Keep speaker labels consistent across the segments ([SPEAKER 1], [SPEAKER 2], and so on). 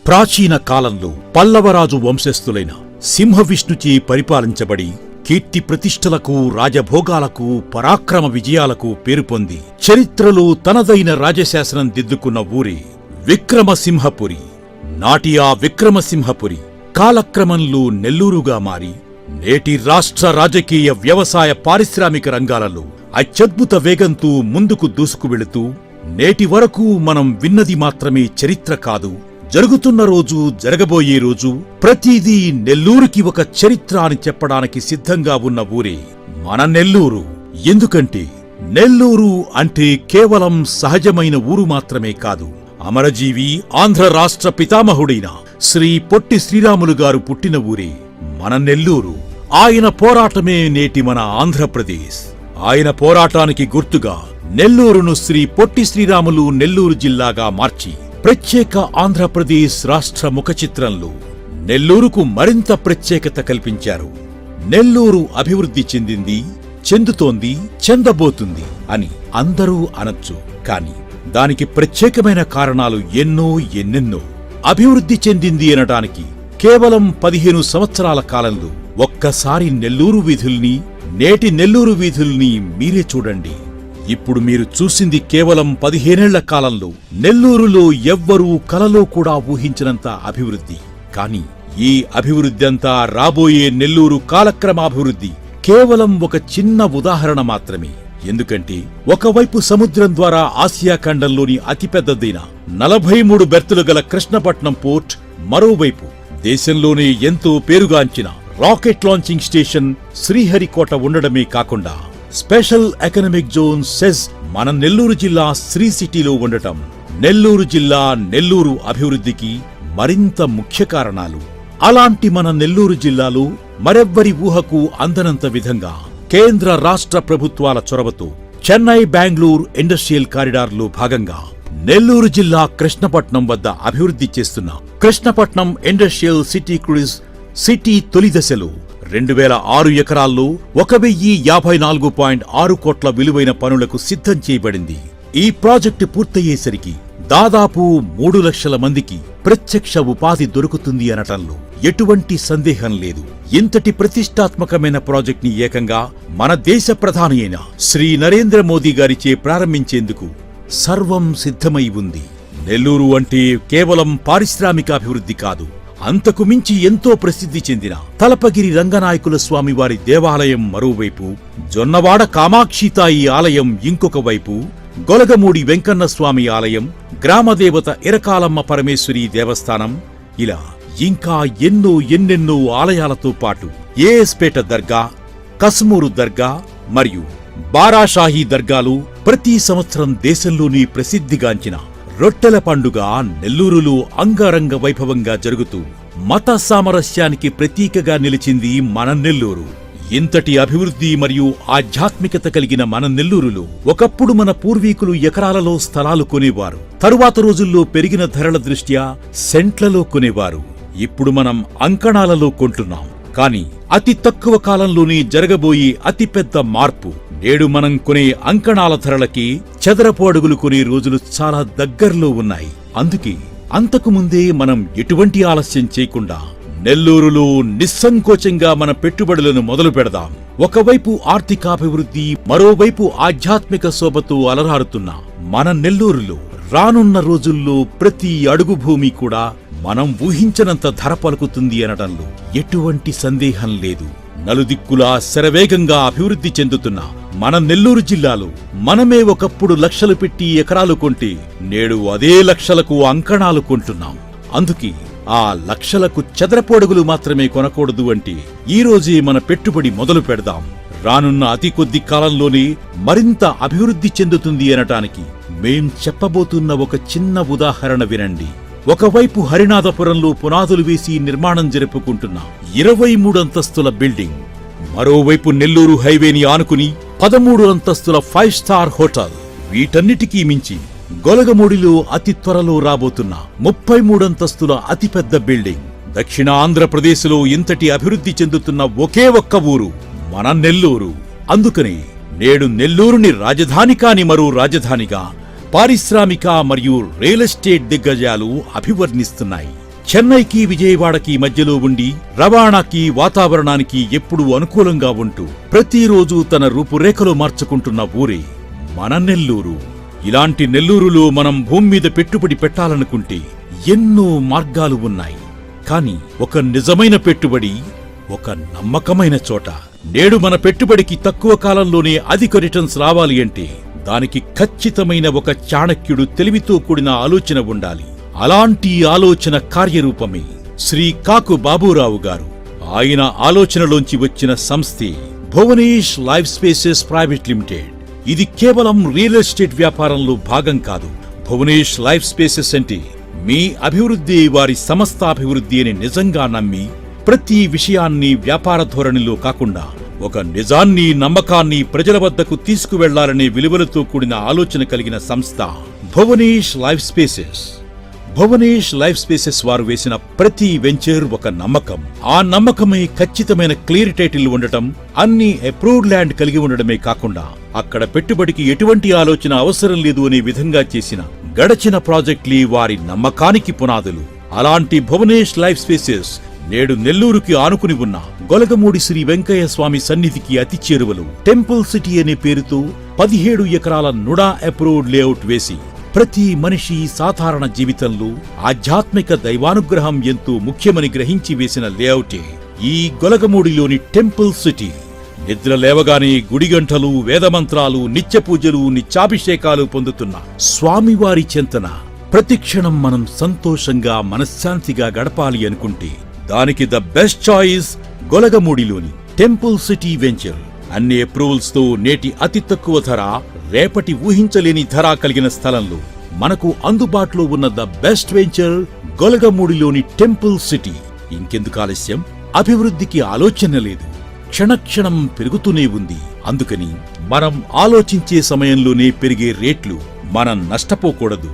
[SPEAKER 1] ప్రాచీన కాలంలో పల్లవరాజు వంశస్థులైన సింహవిష్ణుచే పరిపాలించబడి కీర్తి ప్రతిష్టలకు, రాజభోగాలకు, పరాక్రమ విజయాలకు పేరు పొంది చరిత్రలో తనదైన రాజశాసనం దిద్దుకున్న ఊరే విక్రమసింహపురి. నాటి ఆ విక్రమసింహపురి కాలక్రమంలో నెల్లూరుగా మారి నేటి రాష్ట్ర రాజకీయ, వ్యవసాయ, పారిశ్రామిక రంగాలలో అత్యద్భుత వేగంతో ముందుకు దూసుకువెళుతూ నేటి వరకు మనం విన్నది మాత్రమే చరిత్ర కాదు, జరుగుతున్న రోజు, జరగబోయే రోజు ప్రతిదీ నెల్లూరుకి ఒక చరిత్ర అని చెప్పడానికి సిద్ధంగా ఉన్న ఊరే మన నెల్లూరు. ఎందుకంటే నెల్లూరు అంటే కేవలం సహజమైన ఊరు మాత్రమే కాదు, అమరజీవి ఆంధ్ర రాష్ట్ర పితామహుడైన శ్రీ పొట్టి శ్రీరాములు గారు పుట్టిన ఊరే మన నెల్లూరు. ఆయన పోరాటమే నేటి మన ఆంధ్రప్రదేశ్. ఆయన పోరాటానికి గుర్తుగా నెల్లూరును శ్రీ పొట్టి శ్రీరాములు నెల్లూరు జిల్లాగా మార్చి ప్రత్యేక ఆంధ్రప్రదేశ్ రాష్ట్ర ముఖచిత్రంలో నెల్లూరుకు మరింత ప్రత్యేకత కల్పించారు. నెల్లూరు అభివృద్ధి చెందింది, చెందుతోంది, చెందబోతుంది అని అందరూ అనొచ్చు. కాని దానికి ప్రత్యేకమైన కారణాలు ఎన్నెన్నో. అభివృద్ధి చెందింది అనడానికి కేవలం 15 సంవత్సరాల కాలంలో ఒక్కసారి నెల్లూరు వీధుల్ని, నేటి నెల్లూరు వీధుల్ని మీరే చూడండి. ఇప్పుడు మీరు చూసింది కేవలం 15 ఏళ్ల కాలంలో నెల్లూరులో ఎవ్వరూ కలలో కూడా ఊహించినంత అభివృద్ధి. కాని ఈ అభివృద్ధి అంతా రాబోయే నెల్లూరు కాలక్రమాభివృద్ధి కేవలం ఒక చిన్న ఉదాహరణ మాత్రమే. ఎందుకంటే ఒకవైపు సముద్రం ద్వారా ఆసియా ఖండంలోని అతిపెద్దదైన 43 బెర్తులు గల కృష్ణపట్నం పోర్ట్, మరోవైపు దేశంలోనే ఎంతో పేరుగాంచిన రాకెట్ లాంచింగ్ స్టేషన్ శ్రీహరికోట ఉండడమే కాకుండా స్పెషల్ ఎకనామిక్ జోన్ సెజ్ మన నెల్లూరు జిల్లా శ్రీ సిటీలో ఉండటం నెల్లూరు జిల్లా, నెల్లూరు అభివృద్ధికి మరింత ముఖ్య కారణాలు. అలాంటి మన నెల్లూరు జిల్లాలో మరెవ్వరి ఊహకు అందనంత విధంగా కేంద్ర రాష్ట్ర ప్రభుత్వాల చొరవతో చెన్నై బెంగళూరు ఇండస్ట్రియల్ కారిడార్లో భాగంగా నెల్లూరు జిల్లా కృష్ణపట్నం వద్ద అభివృద్ధి చేస్తున్న Krishnapatnam industrial city cruise city తొలి దశలో 2006 ఎకరాల్లో 1054.6 కోట్ల విలువైన పనులకు సిద్ధం చేయబడింది. ఈ ప్రాజెక్టు పూర్తయ్యేసరికి దాదాపు 3 లక్షల మందికి ప్రత్యక్ష ఉపాధి దొరుకుతుంది అనటంలో ఎటువంటి సందేహం లేదు. ఇంతటి ప్రతిష్టాత్మకమైన ప్రాజెక్టుని ఏకంగా మన దేశ ప్రధాని అయిన శ్రీ నరేంద్ర మోదీ గారిచే ప్రారంభించేందుకు సర్వం సిద్ధమై ఉంది. నెల్లూరు అంటే కేవలం పారిశ్రామిక అభివృద్ధి కాదు, అంతకు మించి ఎంతో ప్రసిద్ధి చెందిన తలపగిరి రంగనాయకుల స్వామి వారి దేవాలయం మరోవైపు, జొన్నవాడ కామాక్షితాయి ఆలయం ఇంకొక వైపు, గొలగమూడి వెంకన్న స్వామి ఆలయం, గ్రామదేవత ఇరకాలమ్మ పరమేశ్వరి దేవస్థానం, ఇలా ఇంకా ఎన్నెన్నో ఆలయాలతో పాటు ఏఎస్పేట దర్గా, కస్మూరు దర్గా మరియు బారాషాహీ దర్గాలు, ప్రతి సంవత్సరం దేశంలోని ప్రసిద్ధిగాంచిన రొట్టెల పండుగ నెల్లూరులో అంగరంగ వైభవంగా జరుగుతూ మత సామరస్యానికి ప్రతీకగా నిలిచింది మన నెల్లూరు. ఇంతటి అభివృద్ధి మరియు ఆధ్యాత్మికత కలిగిన మన నెల్లూరులో ఒకప్పుడు మన పూర్వీకులు ఎకరాలలో స్థలాలు కొనేవారు. తరువాత రోజుల్లో పెరిగిన ధరల దృష్ట్యా సెంట్లలో కొనేవారు. ఇప్పుడు మనం అంకణాలలో కొంటున్నాం. కాని అతి తక్కువ కాలంలోనే జరగబోయే అతిపెద్ద మార్పు, నేడు మనం కొనే అంకణాల ధరలకి చదరపు అడుగులు కొనే రోజులు చాలా దగ్గరలో ఉన్నాయి. అందుకే అంతకుముందే మనం ఎటువంటి ఆలస్యం చేయకుండా నెల్లూరులో నిస్సంకోచంగా మన పెట్టుబడులను మొదలు పెడదాం. ఒకవైపు ఆర్థికాభివృద్ధి, మరోవైపు ఆధ్యాత్మిక శోభతో అలరారుతున్న మన నెల్లూరులో రానున్న రోజుల్లో ప్రతి అడుగు భూమి కూడా మనం ఊహించనంత ధర పలుకుతుంది అనడంలో ఎటువంటి సందేహం లేదు. నలుదిక్కులా శరవేగంగా అభివృద్ధి చెందుతున్న మన నెల్లూరు జిల్లాలో మనమే ఒకప్పుడు లక్షలు పెట్టి ఎకరాలు కొంటే నేడు అదే లక్షలకు అంకణాలు కొంటున్నాం. అందుకే ఆ లక్షలకు చదరపు అడుగులు మాత్రమే కొనకూడదు అంటే ఈ రోజే మన పెట్టుబడి మొదలు పెడదాం. రానున్న అతి కొద్ది కాలంలోనే మరింత అభివృద్ధి చెందుతుంది అనటానికి మేం చెప్పబోతున్న ఒక చిన్న ఉదాహరణ వినండి. ఒకవైపు హరినాథపురంలో పునాదులు వేసి నిర్మాణం జరుపుకుంటున్న 23 అంతస్తుల బిల్డింగ్, మరోవైపు నెల్లూరు హైవేని ఆనుకుని 13 అంతస్తుల 5 స్టార్ హోటల్. వీటన్నిటికీ మించి గొలగమూడిలో అతి త్వరలో రాబోతున్న 33 అంతస్తుల అతిపెద్ద బిల్డింగ్. దక్షిణ ఆంధ్రప్రదేశ్లో ఇంతటి అభివృద్ధి చెందుతున్న ఒకే ఒక్క ఊరు మన నెల్లూరు. అందుకనే నేడు నెల్లూరుని రాజధాని కాని మరో రాజధానిగా పారిశ్రామిక మరియు రియల్ ఎస్టేట్ దిగ్గజాలు అభివర్ణిస్తున్నాయి. చెన్నైకి విజయవాడకి మధ్యలో ఉండి రవాణాకి వాతావరణానికి ఎప్పుడూ అనుకూలంగా ఉంటూ ప్రతిరోజు తన రూపురేఖలు మార్చుకుంటున్న ఊరే మన నెల్లూరు. ఇలాంటి నెల్లూరులో మనం భూమి మీద పెట్టుబడి పెట్టాలనుకుంటే ఎన్నో మార్గాలు ఉన్నాయి. కాని ఒక నిజమైన పెట్టుబడి ఒక నమ్మకమైన చోట. నేడు మన పెట్టుబడికి తక్కువ కాలంలోనే అధిక రిటర్న్స్ రావాలి అంటే దానికి ఖచ్చితమైన ఒక చాణక్యుడు తెలివితో కూడిన ఆలోచన ఉండాలి. అలాంటి ఆలోచన కార్యరూపమే శ్రీ కాకు బాబూరావు గారు. ఆయన ఆలోచనలోంచి వచ్చిన సంస్థే Bhuvanesh life spaces private limited. ఇది కేవలం రియల్ ఎస్టేట్ వ్యాపారంలో భాగం కాదు. భువనేష్ లైఫ్ స్పేసెస్ అంటే మీ అభివృద్ధి వారి సమస్తాభివృద్ధి అని నిజంగా నమ్మి ప్రతి విషయాన్ని వ్యాపార ధోరణిలో కాకుండా ఒక నిజాన్ని, నమ్మకాన్ని ప్రజల వద్దకు తీసుకువెళ్లాలనే విలువలతో కూడిన ఆలోచన కలిగిన సంస్థ Bhuvanesh life spaces. Bhuvanesh life spaces వారు వేసిన ప్రతి వెంచర్ ఒక నమ్మకం. ఆ నమ్మకమే ఖచ్చితమైన క్లియర్ టైటిల్ ఉండటం, అన్ని అప్రూవ్డ్ ల్యాండ్ కలిగి ఉండడమే కాకుండా అక్కడ పెట్టుబడికి ఎటువంటి ఆలోచన అవసరం లేదు అనే విధంగా చేసిన గడచిన ప్రాజెక్టులే వారి నమ్మకానికి పునాదులు. అలాంటి భువనేష్ లైఫ్ స్పేసెస్ నేడు నెల్లూరుకి ఆనుకుని ఉన్న గొలగమూడి శ్రీ వెంకయ్య స్వామి సన్నిధికి అతి చేరువలో టెంపుల్ సిటీ అనే పేరుతో 17 ఎకరాల నుడా అప్రూవ్డ్ లేఅవుట్ వేసి ప్రతి మనిషి సాధారణ జీవితంలో ఆధ్యాత్మిక దైవానుగ్రహం ఎంతో ముఖ్యమని గ్రహించి వేసిన లేఅవుటే ఈ గొలగమూడిలోని టెంపుల్ సిటీ. నిద్ర లేవగానే గుడిగంటలు, వేదమంత్రాలు, నిత్య పూజలు, నిత్యాభిషేకాలు పొందుతున్న స్వామివారి చెంతన ప్రతిక్షణం మనం సంతోషంగా మనశ్శాంతిగా గడపాలి అనుకుంటే దానికి ద బెస్ట్ చాయిస్ గొలగమూడిలోని టెంపుల్ సిటీ వెంచర్. అన్ని అప్రూవల్స్ తో నేటి అతి తక్కువ ధర, రేపటి ఊహించలేని ధర కలిగిన స్థలంలో మనకు అందుబాటులో ఉన్న ద బెస్ట్ వెంచర్ గొలగమూడిలోని టెంపుల్ సిటీ. ఇంకెందుకు ఆలస్యం? అభివృద్ధికి ఆలోచన లేదు, క్షణక్షణం పెరుగుతూనే ఉంది. అందుకని మనం ఆలోచించే సమయంలోనే పెరిగే రేట్లు మనం నష్టపోకూడదు.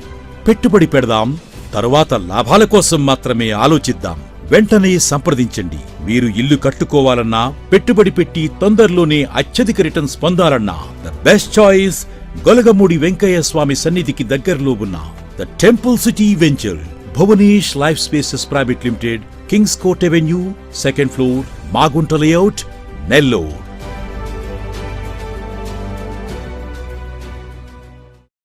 [SPEAKER 1] పెట్టుబడి పెడదాం, తరువాత లాభాల కోసం మాత్రమే ఆలోచిద్దాం. వెంటనే సంప్రదించండి. మీరు ఇల్లు కట్టుకోవాలన్నా, పెట్టుబడి పెట్టి తొందరలోనే అత్యధిక రిటర్న్స్ పొందాలన్నా the best choice Golagamudi Venkayya Swami సన్నిధికి దగ్గరలో ఉన్న the temple city venture Bhuvanesh life spaces private limited, kings court avenue, 2nd floor, Magunta layout, Nellore.